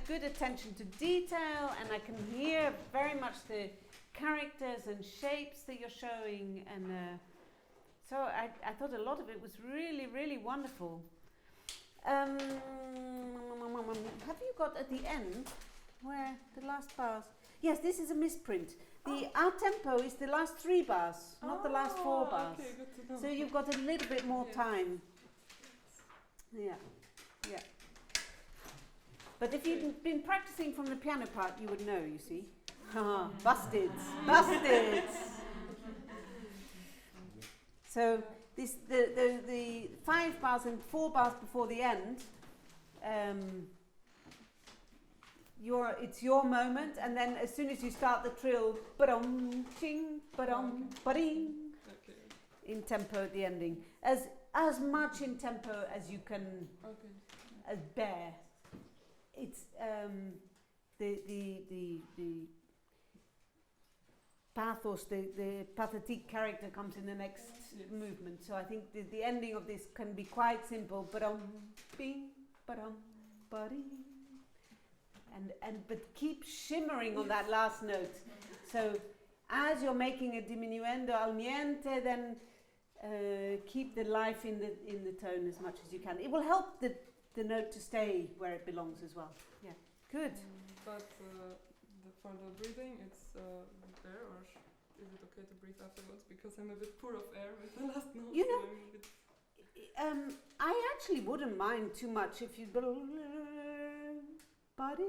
good attention to detail, and I can hear very much the characters and shapes that you're showing, and so I thought a lot of it was really, really wonderful. Have you got at the end where the last bars? Yes, this is a misprint. The our tempo is the last 3 bars, not the last 4 bars. Okay, good to know. So you've got a little bit more time. Yeah, yeah. But if you'd been practicing from the piano part, you would know, you see. Busted, busted. So this the 5 bars and 4 bars before the end. It's your moment, and then as soon as you start the trill, ba-dum, ching, ba-dum, ba-ding, in tempo at the ending. As much in tempo as you can bear. It's the pathos, the pathetic character comes in the next movement. So I think the ending of this can be quite simple. Ba-dum, bing, ba-dum, ba-ding. But keep shimmering on that last note. So as you're making a diminuendo al niente, then keep the life in the tone as much as you can. It will help the note to stay where it belongs as well. Yeah, good. But for the breathing, it's there, or is it okay to breathe afterwards? Because I'm a bit poor of air with the last note. You know, I actually wouldn't mind too much if you. Body.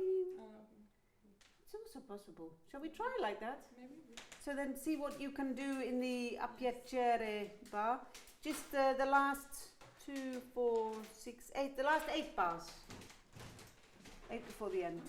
It's also possible. Shall we try like that? Maybe. So then see what you can do in the a piacere bar. Just the last 2, 4, 6, 8. The last 8 bars. 8 before the end.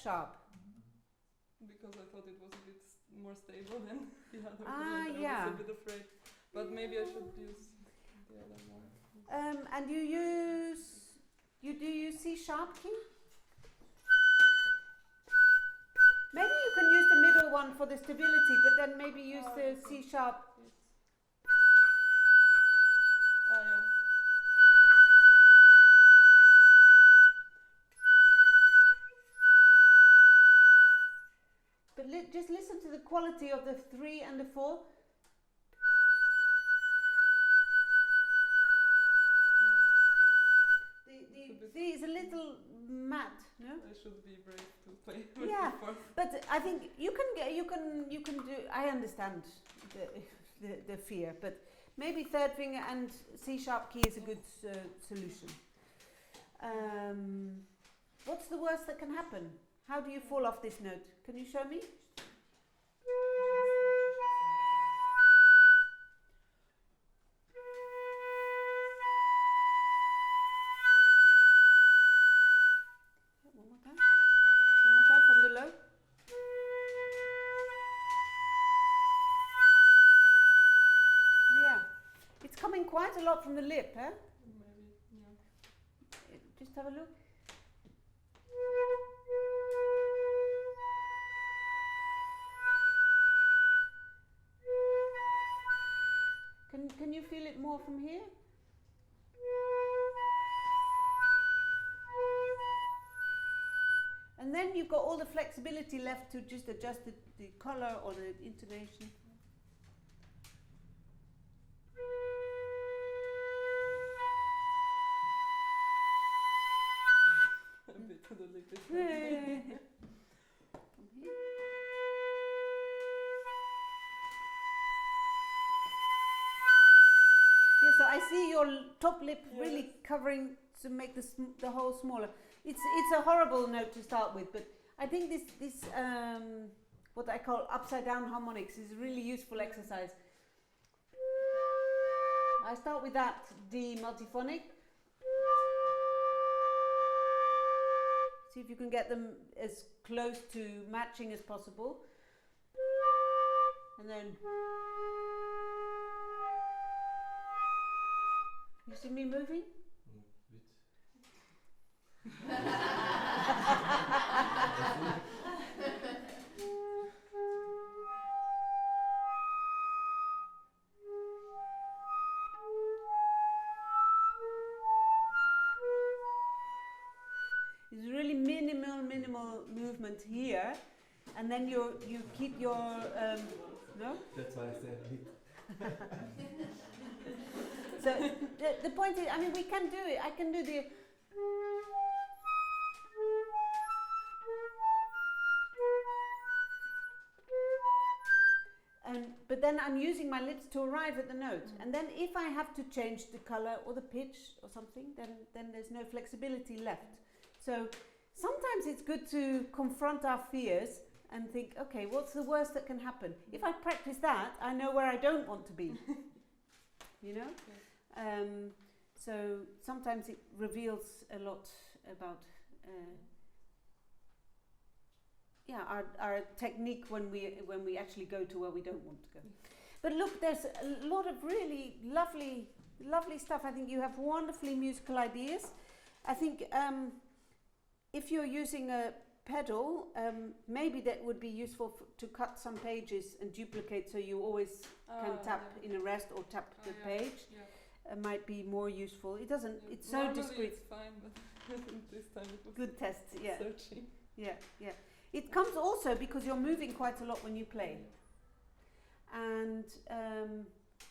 Sharp. Because I thought it was a bit more stable than the other one. I yeah. was a bit afraid. But maybe I should use the other one. And do you use C sharp key? Maybe you can use the middle one for the stability, but then maybe use the C sharp. Yeah. But just listen to the quality of the 3 and the 4. The 3 is a little matte, no? I should be brave to play with yeah, the 4th. but I think you can do. I understand the fear, but maybe 3rd finger and C sharp key is a good solution. What's the worst that can happen? How do you fall off this note? Can you show me? One more time. One more time from the low. Yeah. It's coming quite a lot from the lip, eh? Maybe, yeah. Just have a look. Can you feel it more from here? And then you've got all the flexibility left to just adjust the color or the intonation. A bit to the lip. From here. Yeah, so I see your top lip really covering to make the hole smaller. It's a horrible note to start with, but I think this what I call upside down harmonics is a really useful exercise. I start with that D multiphonic. See if you can get them as close to matching as possible. And then you see me moving? It's really minimal movement here, and then you keep your no. That's why I said bit. So the point is, I mean, we can do it. I can do the. But then I'm using my lips to arrive at the note, and then if I have to change the color or the pitch or something, then there's no flexibility left. So sometimes it's good to confront our fears and think, okay, what's the worst that can happen? If I practice that, I know where I don't want to be. You know? Yeah. So sometimes it reveals a lot about our technique when we actually go to where we don't want to go. But look, there's a lot of really lovely stuff. I think you have wonderfully musical ideas. I think if you're using a pedal, maybe that would be useful to cut some pages and duplicate, so you always can tap in a rest or tap the page. Yeah. Might be more useful. It doesn't. Yeah. It's so Normally discreet. It's fine, but I think this time it was Good test. Yeah. searching. Yeah. It comes also because you're moving quite a lot when you play. And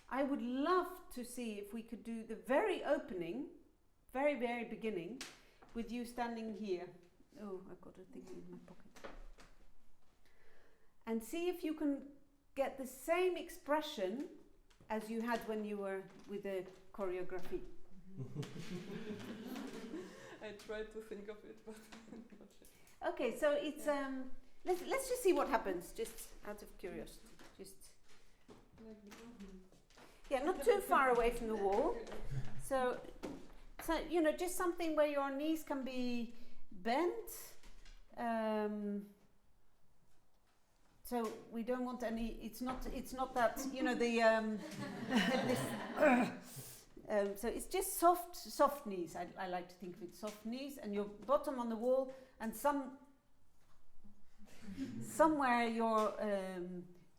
I would love to see if we could do the very opening, very beginning, with you standing here. Oh, I've got a thing in my pocket. And see if you can get the same expression as you had when you were with the choreography. I tried to think of it, but not yet. Okay, so it's let's just see what happens, just out of curiosity. Just yeah, not too far away from the wall. So you know, just something where your knees can be bent. So we don't want any. It's not that, you know, the this, so it's just soft knees. I like to think of it, soft knees, and your bottom on the wall, and somewhere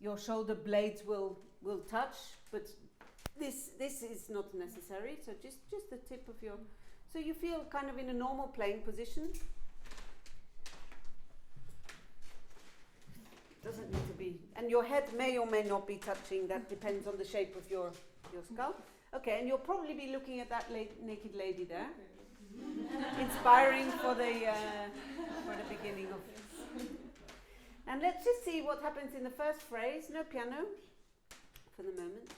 your shoulder blades will touch, but this is not necessary. So just the tip of your, so you feel kind of in a normal playing position. Doesn't need to be, and your head may or may not be touching. That depends on the shape of your skull. Okay, and you'll probably be looking at that naked lady there, inspiring for the beginning of. And let's just see what happens in the first phrase. No piano for the moment.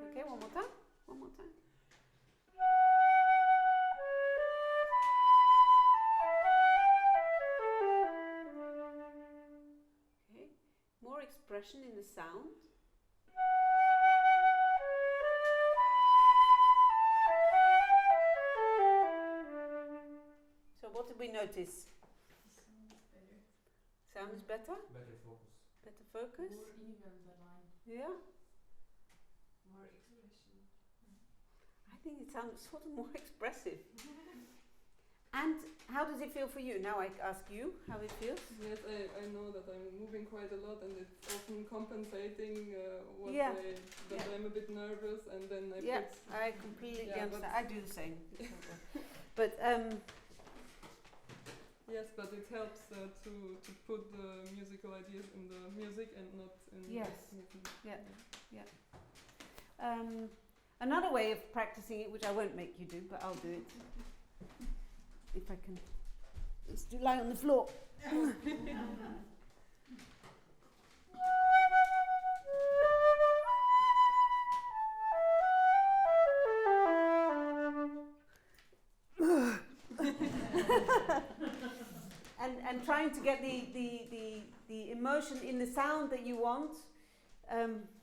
Okay, one more time. Okay, more expression in the sound. So what did we notice? Sound is better? Better focus. Better focus? More even the line. Yeah. More expression. I think it sounds sort of more expressive. And how does it feel for you? Now I ask you how it feels. Yes, I know that I'm moving quite a lot, and it's often compensating what Yeah. that I'm a bit nervous, and then I completely Yeah, understand. but I do the same. But yes, but it helps to put the musical ideas in the music and not in Yes. this movement. Another way of practicing it, which I won't make you do, but I'll do it. If I can just lie on the floor. and trying to get the emotion in the sound that you want,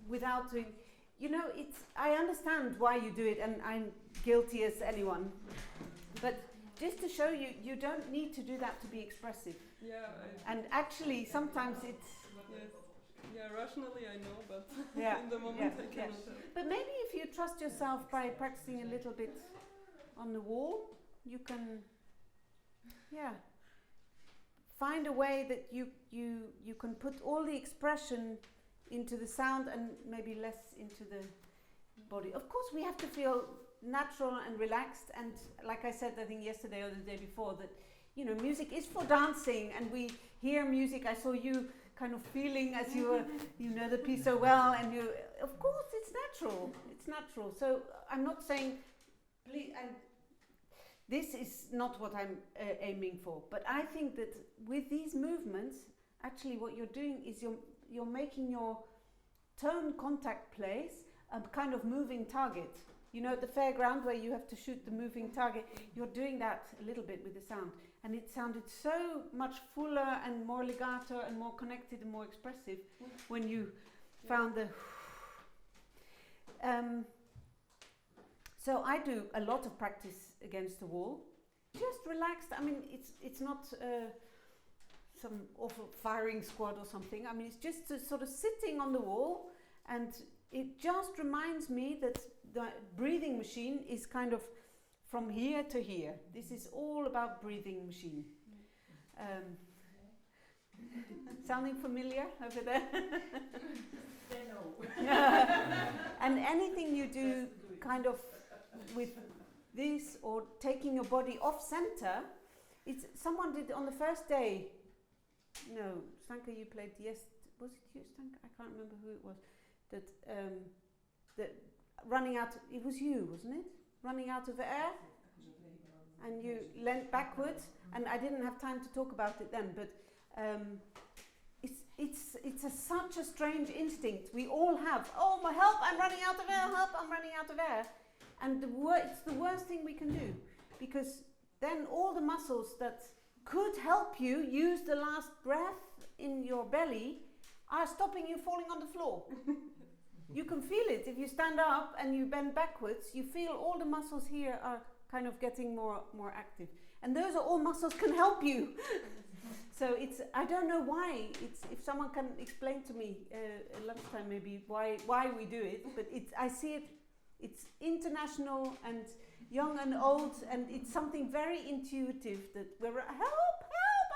without doing. you know, I understand why you do it, and I'm guilty as anyone. But just to show you, you don't need to do that to be expressive. Yeah. And actually, sometimes it's... Yes. Yeah, rationally I know, but Yeah, in the moment yeah, I cannot help. But maybe if you trust yourself by practicing a little bit on the wall, you can, find a way that you can put all the expression into the sound and maybe less into the body. Of course, we have to feel natural and relaxed, and like I said, I think yesterday or the day before, that, you know, music is for dancing, and we hear music. I saw you kind of feeling as you were, you know the piece so well, and you, of course, it's natural. So I'm not saying, please, and this is not what I'm aiming for, but I think that with these movements, actually what you're doing is you're making your tone contact place a kind of moving target. You know, at the fairground where you have to shoot the moving target, you're doing that a little bit with the sound. And it sounded so much fuller and more legato and more connected and more expressive when you found the... So I do a lot of practice against the wall, just relaxed. I mean, it's not some awful firing squad or something. I mean, it's just sort of sitting on the wall, and it just reminds me that the breathing machine is kind of from here to here. This is all about breathing machine. Sounding familiar over there? And anything you do kind of with this, or taking your body off center, someone did on the first day. No, Stanka, you played was it you, Stanka? I can't remember who it was. That running out, it was you, wasn't it? Running out of air, and you leant backwards, and I didn't have time to talk about it then, but it's such a strange instinct we all have. Oh, my help, I'm running out of air, help, I'm running out of air. And it's the worst thing we can do, because then all the muscles that could help you use the last breath in your belly are stopping you falling on the floor. You can feel it if you stand up and you bend backwards. You feel all the muscles here are kind of getting more active, and those are all muscles can help you. So I don't know why. If someone can explain to me at lunchtime maybe why we do it, but I see it. It's international and young and old, and it's something very intuitive that we're help,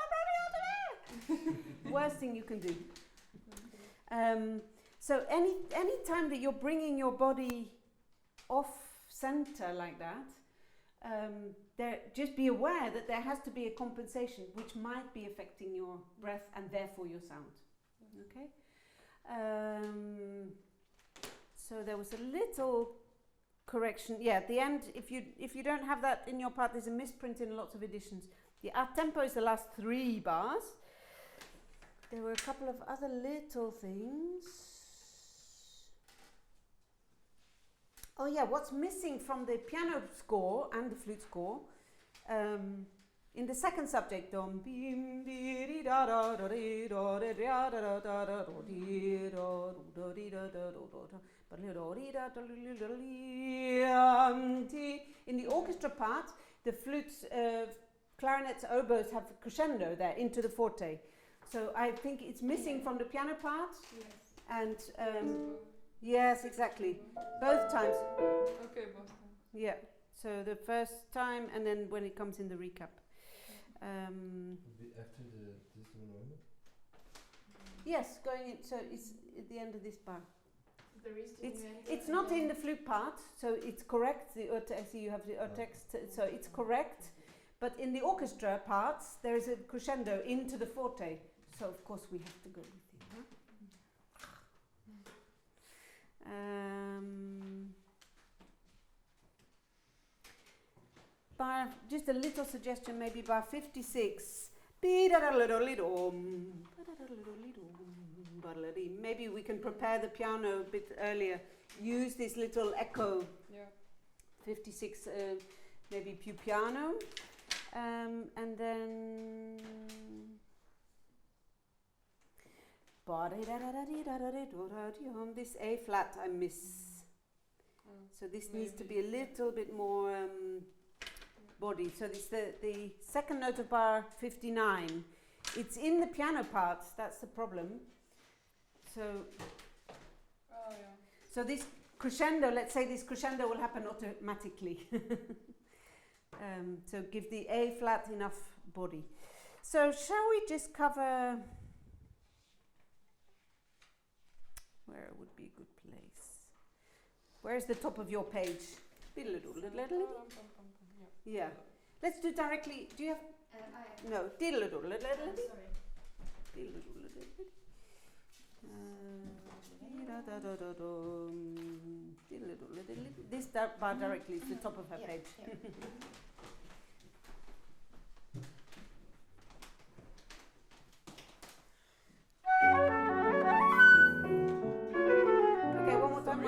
I'm running out of air. Worst thing you can do. So any time that you're bringing your body off center like that, just be aware that there has to be a compensation which might be affecting your breath and therefore your sound. Okay. So there was a little correction. Yeah, at the end, if you don't have that in your part, there's a misprint in lots of editions. The a tempo is the last 3 bars. There were a couple of other little things. Oh yeah, what's missing from the piano score and the flute score, in the second subject, in the orchestra part, the flutes, clarinets, oboes have crescendo there into the forte. So I think it's missing from the piano part. Yes. And yes, exactly. Both times. Okay, both times. Yeah. So the first time, and then when it comes in the recap. After this one. Yes, going in. So it's at the end of this bar. It's It's not in the flute part, so it's correct. I see you have the text, so it's correct. But in the orchestra parts, there is a crescendo into the forte. So of course we have to go with it. Huh? Bar, just a little suggestion, maybe bar 56. Maybe we can prepare the piano a bit earlier. Use this little echo. Yeah. 56, maybe più piano. And then this A flat I miss. So this needs to be a little bit more body. So this the second note of bar 59. It's in the piano part. That's the problem. So. Oh yeah. So this crescendo. Let's say this crescendo will happen automatically. So give the A flat enough body. So shall we just cover where would be a good place? Where's the top of your page? Yeah. Let's do directly. Do you have? No. This bar directly is the top of her page. Okay, one more time.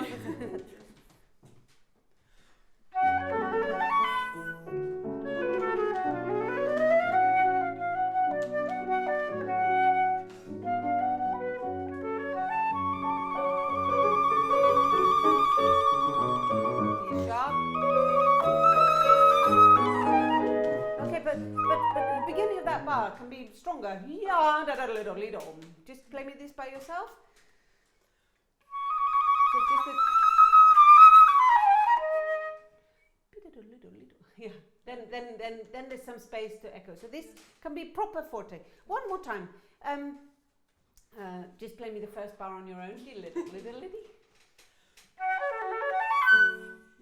But the beginning of that bar can be stronger. Yeah, just play me this by yourself. So just a yeah. Then there's some space to echo. So this can be proper forte. One more time. Just play me the first bar on your own.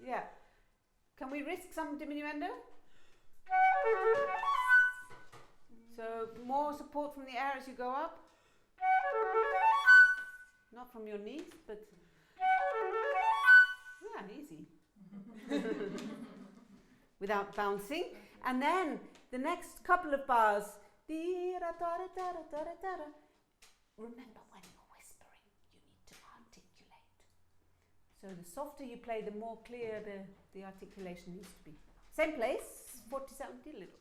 Yeah. Can we risk some diminuendo? So more support from the air as you go up. Not from your knees, but yeah, easy. Without bouncing. And then the next couple of bars. Remember, when you're whispering, you need to articulate. So the softer you play, the more clear the articulation needs to be. Same place, 47 little.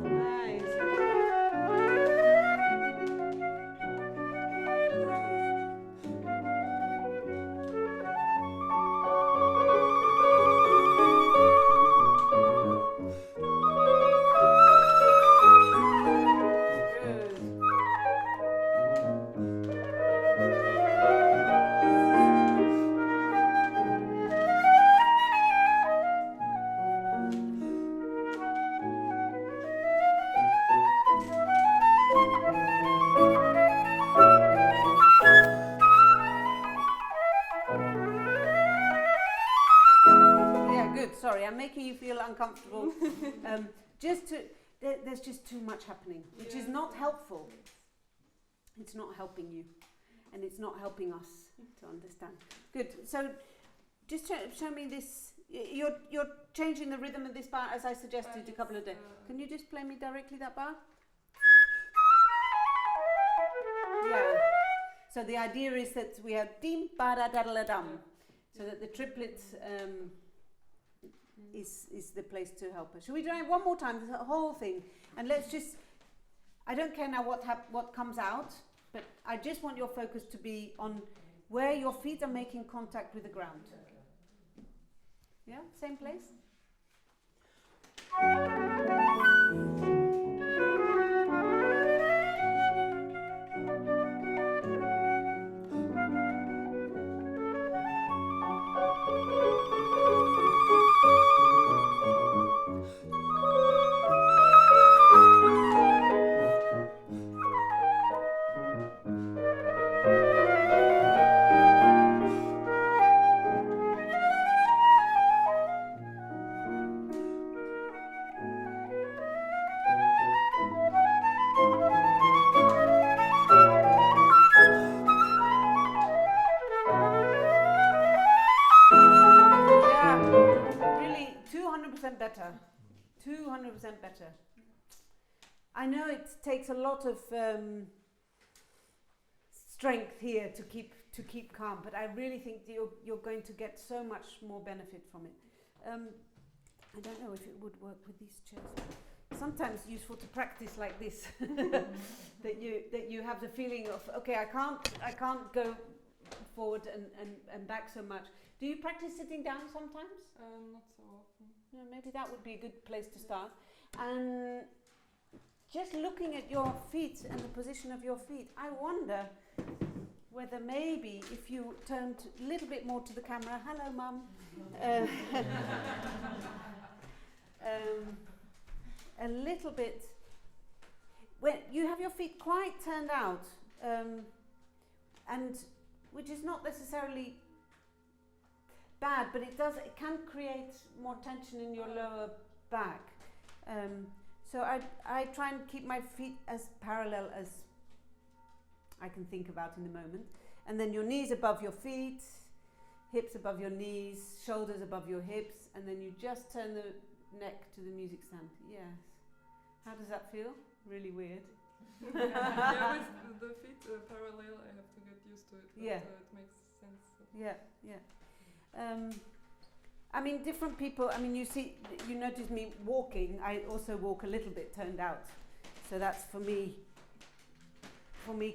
Nice. Sorry, I'm making you feel uncomfortable. There's just too much happening, which is not helpful. It's not helping you, and it's not helping us to understand. Good. So, just show me this. You're changing the rhythm of this bar as I suggested a couple of days. Can you just play me directly that bar? Yeah. So the idea is that we have dim ba da da da dum, so that the triplet. Is the place to help us. Shall we try it one more time, the whole thing? And let's just, I don't care now what comes out, but I just want your focus to be on where your feet are making contact with the ground. Yeah, same place? Better, 200% better. I know it takes a lot of strength here to keep calm, but I really think you're going to get so much more benefit from it. I don't know if it would work with these chairs. Sometimes useful to practice like this, that you have the feeling of, okay, I can't go forward and back so much. Do you practice sitting down sometimes? Not so often. Yeah, maybe that would be a good place to start. And just looking at your feet and the position of your feet, I wonder whether maybe if you turned a little bit more to the camera, hello mum, a little bit, when you have your feet quite turned out, and which is not necessarily bad, but it can create more tension in your lower back. So I try and keep my feet as parallel as I can think about in the moment. And then your knees above your feet, hips above your knees, shoulders above your hips, and then you just turn the neck to the music stand. Yes. How does that feel? Really weird. Yeah, with the feet parallel, I have to get used to it. But, yeah. It makes sense. So. Yeah, yeah. I mean, different people. I mean, you notice me walking. I also walk a little bit turned out, so that's for me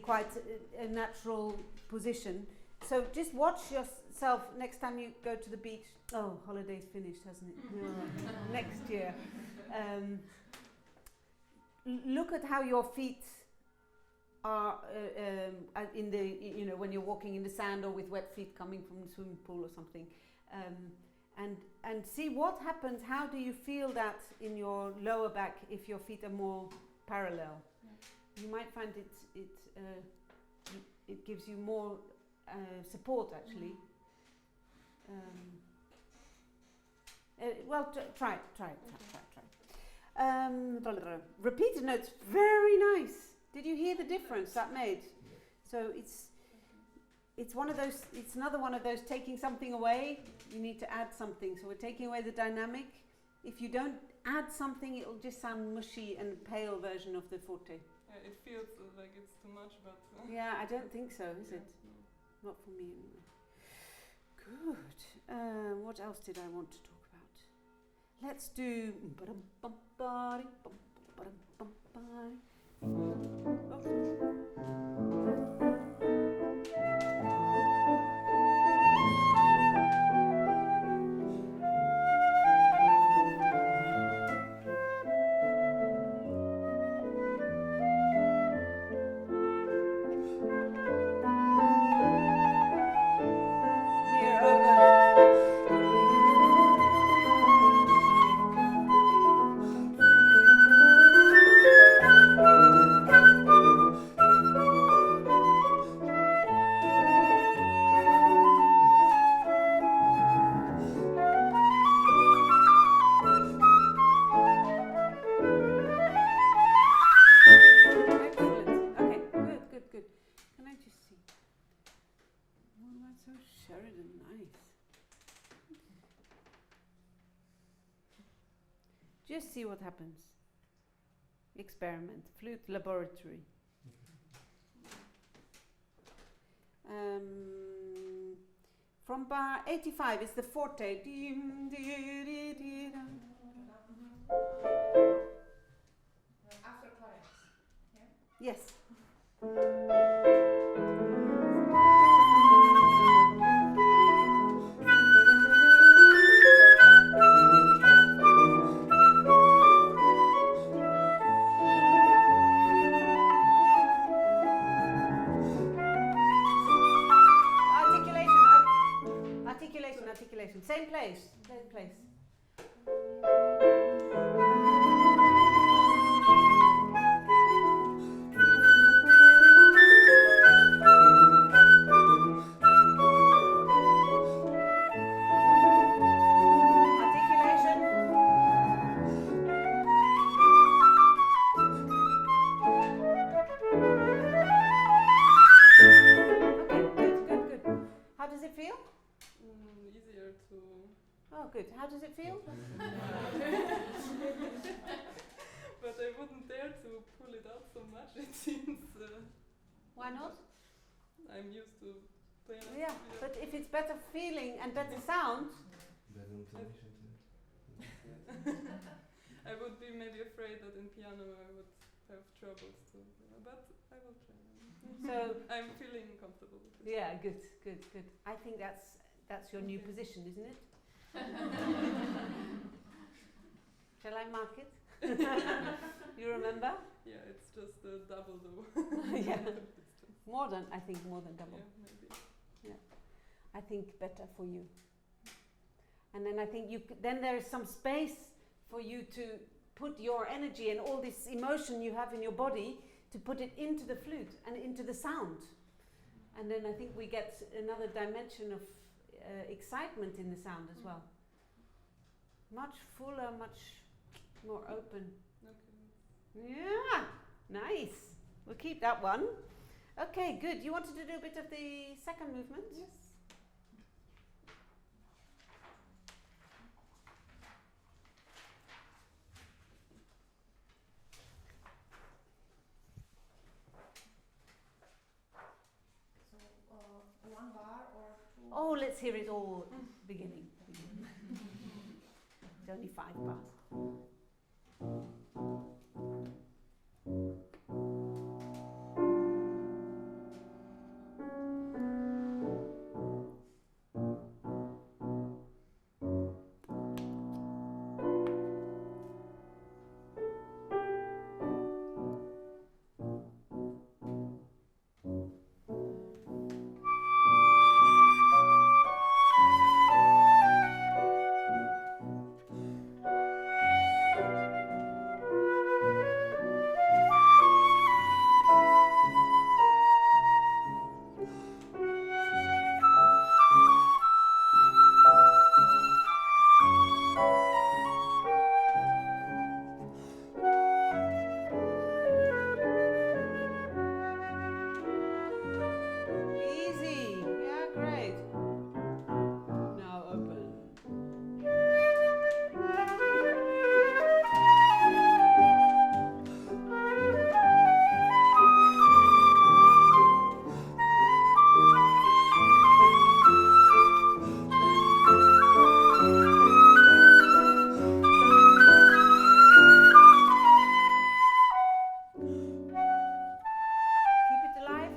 quite a natural position. So just watch yourself next time you go to the beach. Oh, holiday's finished, hasn't it? No, next year. Look at how your feet are in the, when you're walking in the sand or with wet feet coming from the swimming pool or something, and see what happens. How do you feel that in your lower back if your feet are more parallel? Yeah. You might find it gives you more support actually. Well, try it. Repeated notes, very nice. Did you hear the difference that made? So it's one of those. It's another one of those taking something away. You need to add something. So we're taking away the dynamic. If you don't add something, it'll just sound mushy and pale version of the forte. It feels like it's too much, but yeah, I don't think so, is it? No. Not for me anyway. Good. What else did I want to talk about? Let's do. Just see what happens. Experiment. Flute laboratory. From bar 85 is the forte. After chorus. Yeah? Yes. Articulation. Same place. Good. How does it feel? But I wouldn't dare to pull it out so much, it seems. Why not? I'm used to playing. Yeah, but if it's better feeling and better sound. I would be maybe afraid that in piano I would have troubles too. But I will try. So I'm feeling comfortable with it. Yeah, good. I think that's your new Okay. position, isn't it? Shall I mark it? You remember? Yeah, it's just double though. Yeah. Distance. I think more than double. Yeah, maybe. I think better for you. And then I think then there is some space for you to put your energy and all this emotion you have in your body to put it into the flute and into the sound. And then I think we get another dimension of excitement in the sound as well. Much fuller, much more open. Okay. Yeah, nice. We'll keep that one. Okay, good. You wanted to do a bit of the second movement? Yes. So, one bar or two? Oh, let's hear it all beginning. It's only 5 bars. Easy. Yeah, great. Now open. Keep it alive.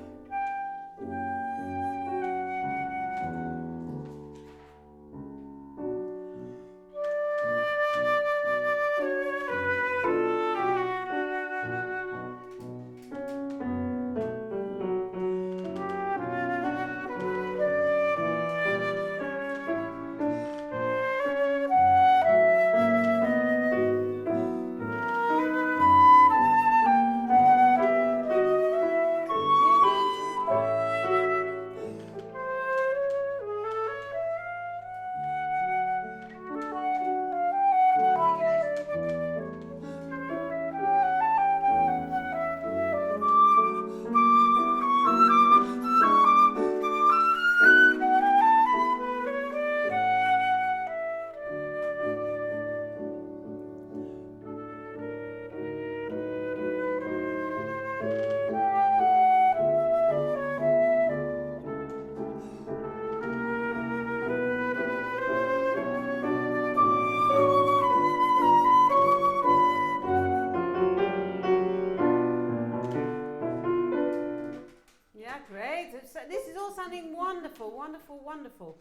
Yeah, great. This is all sounding wonderful, wonderful, wonderful.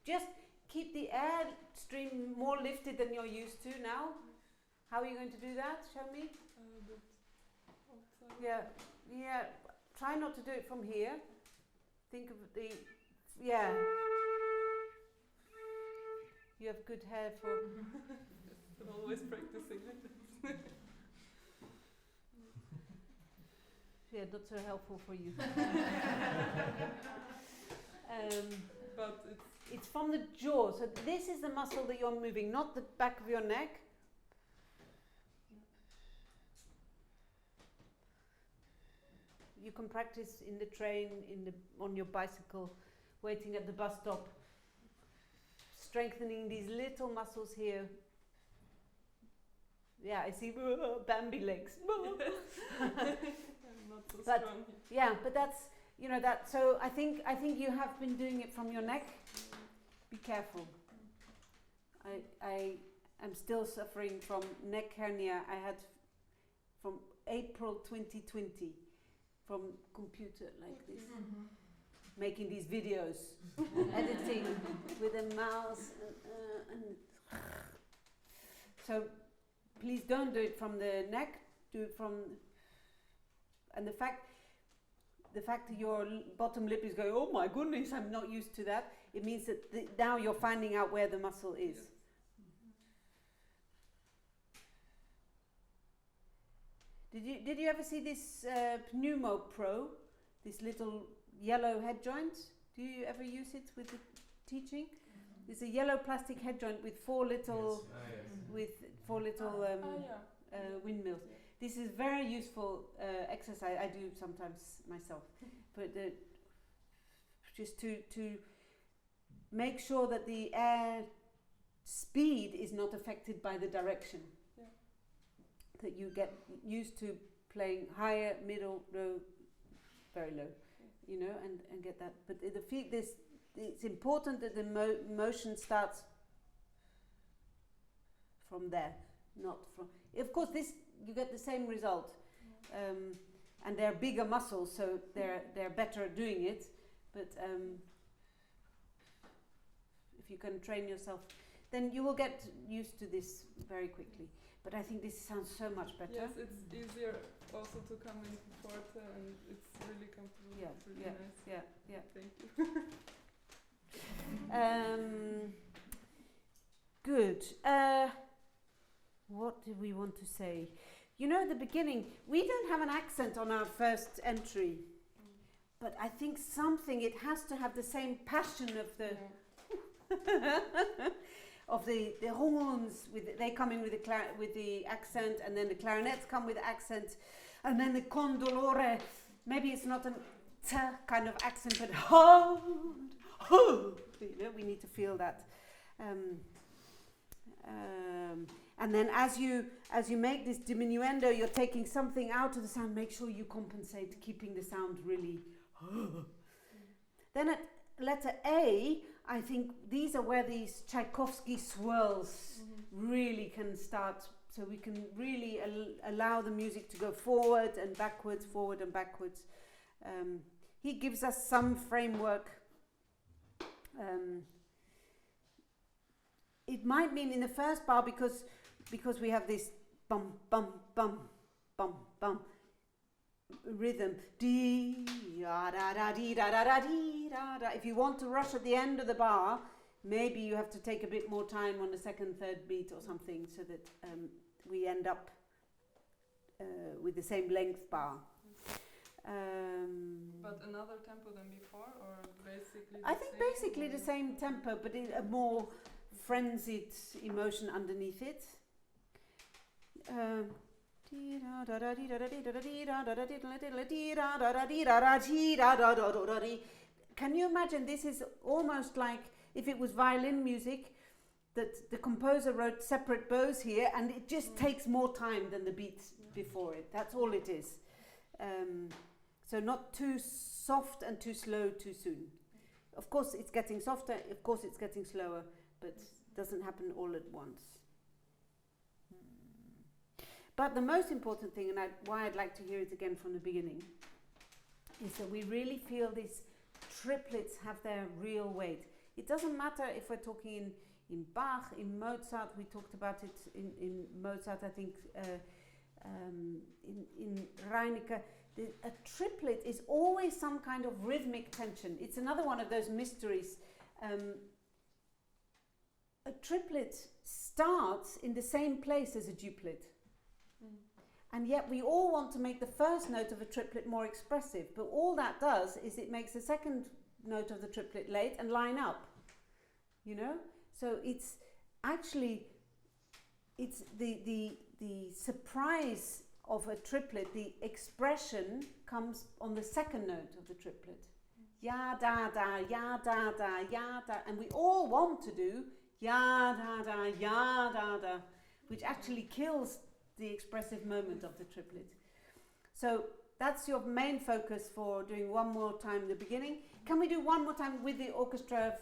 Just keep the air stream more lifted than you're used to now. How are you going to do that? Show me. But outside. Yeah. Try not to do it from here. Think of the, yeah. You have good hair for. Always practicing like that. Yeah, not so helpful for you. But It's from the jaw. So this is the muscle that you're moving, not the back of your neck. You can practice in the train, on your bicycle, waiting at the bus stop, strengthening these little muscles here. Yeah, I see Bambi legs. I'm not so But- strong. Yeah, but that's, that. So I think you have been doing it from your neck. Be careful. I am still suffering from neck hernia. I had from April 2020 from computer like this. making these videos, editing with a mouse. And so please don't do it from the neck. Do it from, and the fact that your bottom lip is going, oh my goodness, I'm not used to that. It means that now you're finding out where the muscle is. Yes. Did you ever see this Pneumo Pro, this little yellow head joint? Do you ever use it with the teaching? It's a yellow plastic head joint with four little windmills. Yeah. This is very useful exercise. I do sometimes myself, but just to make sure that the air speed is not affected by the direction. Yeah. That you get used to playing higher, middle, low, very low, you know, and get that. But it's important that the motion starts from there, not from. Of course, you get the same result, and they're bigger muscles, so they're better at doing it. But if you can train yourself, then you will get used to this very quickly. But I think this sounds so much better. Yes, it's easier also to come in forte, and it's really comfortable. Yeah, it's really yeah, nice. yeah. Thank you. Good. What did we want to say? You know, at the beginning, we don't have an accent on our first entry, but I think it has to have the same passion of the of the horns. They come in with the accent, and then the clarinets come with the accent, and then the condolore. Maybe it's not a t kind of accent, but ho. You know, we need to feel that. And then as you make this diminuendo, you're taking something out of the sound. Make sure you compensate, keeping the sound really. Then at letter A, I think these are where these Tchaikovsky swirls really can start. So we can really allow the music to go forward and backwards, forward and backwards. He gives us some framework. It might mean in the first bar because we have this bum bum bum bum bum rhythm. Dee da da da dee da da da dee da da. If you want to rush at the end of the bar, maybe you have to take a bit more time on the second, third beat or something, so that we end up with the same length bar. But another tempo than before, or basically? I think basically the same tempo, but a more frenzied emotion underneath it. Can you imagine? This is almost like if it was violin music, that the composer wrote separate bows here, and it just takes more time than the beats before it. That's all it is. So not too soft and too slow too soon. Of course it's getting softer, of course it's getting slower, but it doesn't happen all at once. But the most important thing, and why I'd like to hear it again from the beginning, is that we really feel these triplets have their real weight. It doesn't matter if we're talking in Bach, in Mozart, we talked about it in Mozart, I think, in Reinecke. A triplet is always some kind of rhythmic tension. It's another one of those mysteries. A triplet starts in the same place as a duplet. And yet we all want to make the first note of a triplet more expressive, but all that does is it makes the second note of the triplet late and line up, you know? So it's actually, it's the surprise of a triplet, the expression comes on the second note of the triplet. Ya da da, ya da da, ya da, and we all want to do ya da da, ya da da, which actually kills the expressive moment of the triplet. So that's your main focus for doing one more time the beginning. Can we do one more time with the orchestra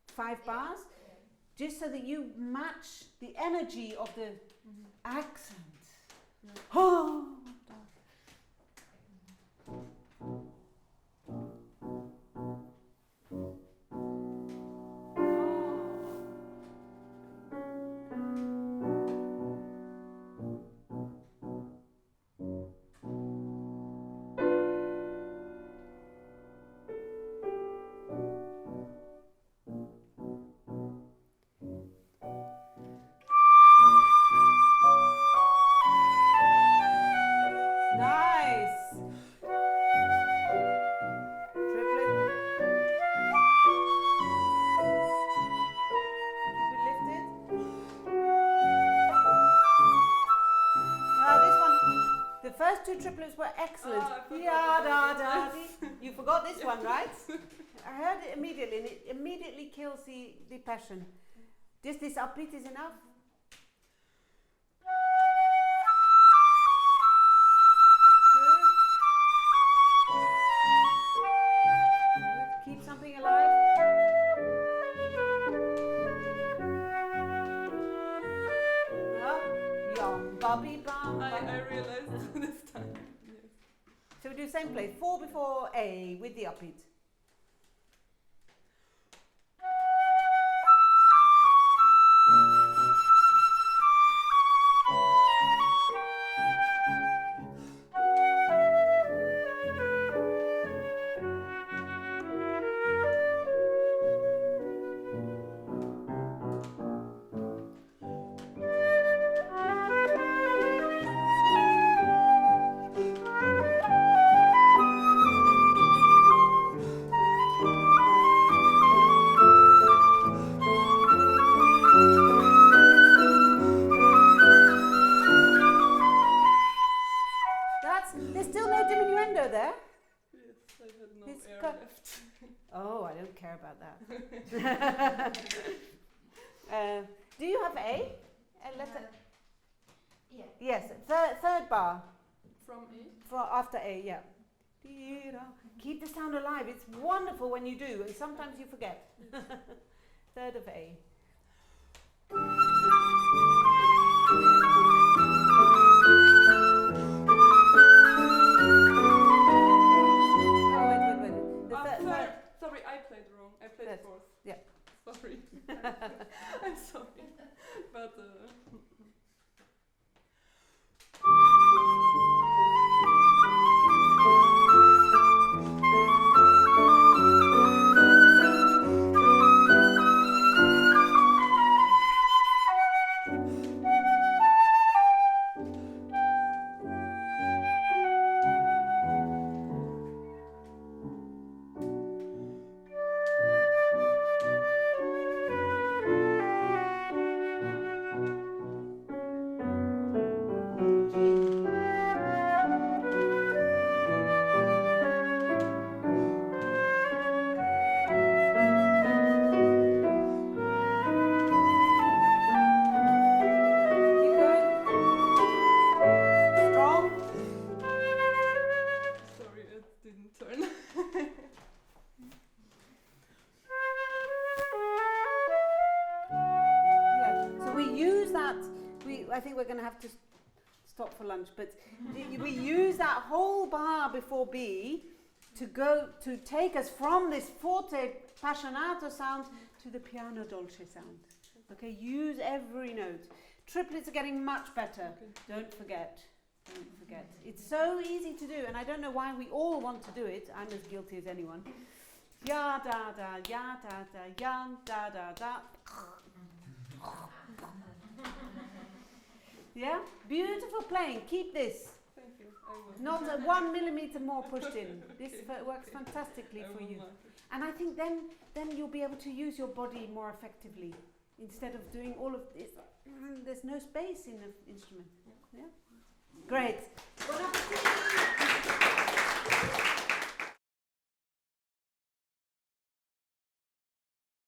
5 bars? Just so that you match the energy of the accent. Oh. triplets were excellent. Ah, I forgot Ya da about da it. dee. You forgot this one, right? I heard it immediately, and it immediately kills the passion. Just this upbeat is enough. Good. Good. Keep something alive. Yum, bubby bum. I realized this time. Yes. So we do the same place. 4 before A with the upbeat. There's still no diminuendo there. Yes, I had no It's air cut. left. Oh, I don't care about that. Do you have A? A letter? Yeah. Yes, third bar. From E? After A, yeah. Keep the sound alive. It's wonderful when you do, and sometimes you forget. Third of A. Oh, wait. The Third. Sorry, I played wrong. I played Third. fourth. Yeah. Sorry. I'm sorry. But keep going. Strong. sorry, it didn't turn. Yeah. So we use that. I think we're going to have to stop for lunch, but we use that whole bar before B to take us from this forte passionato sound to the piano dolce sound. Okay, use every note. Triplets are getting much better. Okay. Don't forget. It's so easy to do, and I don't know why we all want to do it. I'm as guilty as anyone. Ya da da, ya da da, ya da da da. Yeah, beautiful playing. Keep this. Thank you. I will. Not 1 millimeter more pushed in. This works fantastically I for will you. mark it. And I think then you'll be able to use your body more effectively instead of doing all of this. There's no space in the instrument. Yeah, great. Bon appétit.